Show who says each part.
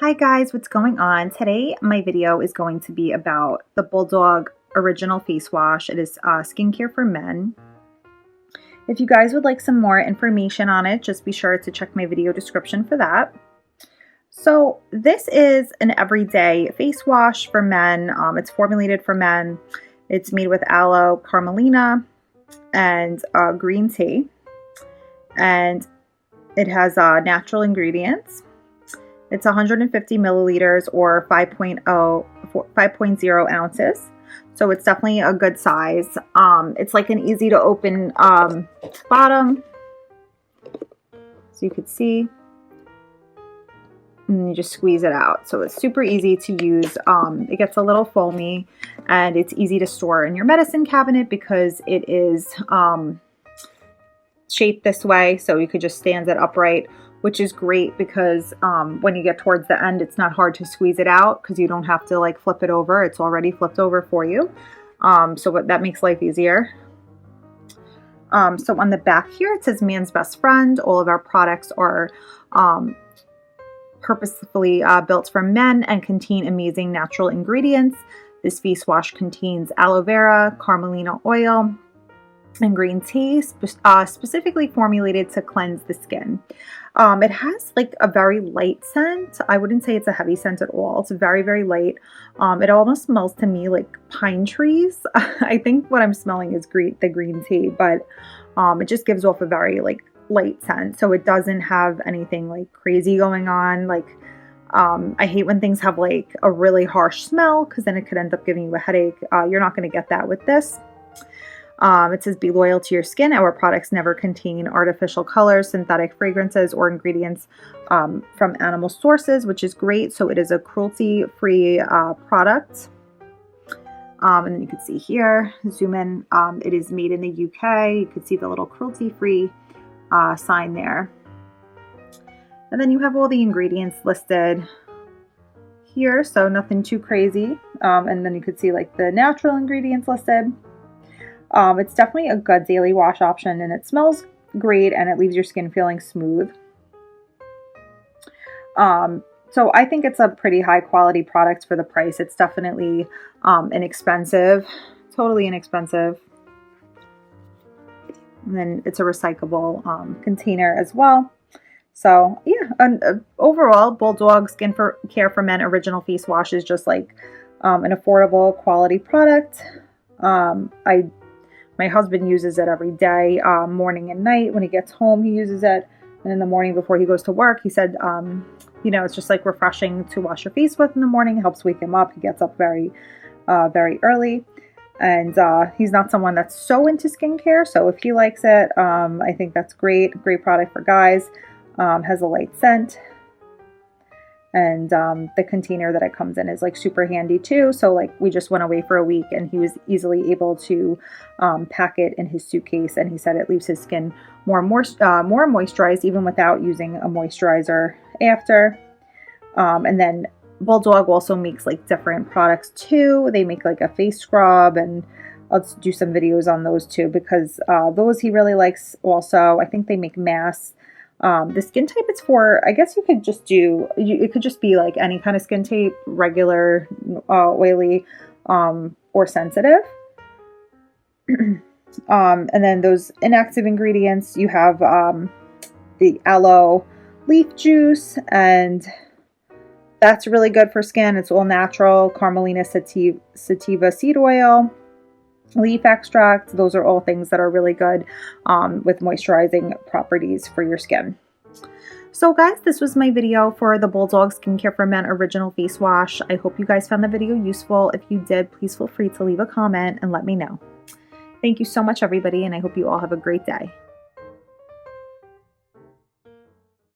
Speaker 1: Hi guys, what's going on? Today my video is going to be about the Bulldog Original Face Wash. It is skincare for men. If you guys would like some more information on it, just be sure to check my video description for that. So this is an everyday face wash for men. It's formulated for men. It's made with aloe, camelina, and green tea. And it has natural ingredients. It's 150 milliliters or 5.0 ounces. So it's definitely a good size. It's like an easy to open bottom. So you could see. And you just squeeze it out. So it's super easy to use. It gets a little foamy and it's easy to store in your medicine cabinet because it is shaped this way. So you could just stand it upright, which is great because when you get towards the end, it's not hard to squeeze it out because you don't have to like flip it over. It's already flipped over for you. So that makes life easier. So on the back here, it says man's best friend. All of our products are purposefully built for men and contain amazing natural ingredients. This face wash contains aloe vera, camelina oil, and green tea, specifically formulated to cleanse the skin. It has like a very light scent. I wouldn't say it's a heavy scent at all. It's very, very light. It almost smells to me like pine trees. I think what I'm smelling is the green tea, but it just gives off a very like light scent. So it doesn't have anything like crazy going on. Like I hate when things have like a really harsh smell because then it could end up giving you a headache. You're not going to get that with this. It says, be loyal to your skin. Our products never contain artificial colors, synthetic fragrances, or ingredients from animal sources, which is great. So it is a cruelty-free product. And then you can see here, zoom in, it is made in the UK. You can see the little cruelty-free sign there. And then you have all the ingredients listed here, so nothing too crazy. And then you could see like the natural ingredients listed. It's definitely a good daily wash option and it smells great and it leaves your skin feeling smooth. So I think it's a pretty high quality product for the price. It's definitely inexpensive, totally inexpensive. And then it's a recyclable container as well. So yeah, and overall, Bulldog Care for Men Original Face Wash is just like an affordable quality product. My husband uses it every day, morning and night. When he gets home, he uses it. And in the morning before he goes to work, he said, you know, it's just like refreshing to wash your face with in the morning. It helps wake him up. He gets up very, very early. And he's not someone that's so into skincare. So if he likes it, I think that's great. Great product for guys. Has a light scent. And the container that it comes in is like super handy too. So like we just went away for a week and he was easily able to pack it in his suitcase. And he said it leaves his skin more moisturized even without using a moisturizer after. And then Bulldog also makes like different products too. They make like a face scrub and I'll do some videos on those too because those he really likes also. I think they make masks. The skin type it's for, I guess you could just do, it could just be like any kind of skin type, regular, oily, or sensitive. And then those inactive ingredients, you have the aloe leaf juice, and that's really good for skin. It's all natural. Camelina sativa seed oil, leaf extract. Those are all things that are really good with moisturizing properties for your skin. So guys, this was my video for the Bulldog Skincare for Men Original Face Wash. I hope you guys found the video useful. If you did, please feel free to leave a comment and let me know. Thank you so much, everybody, and I hope you all have a great day.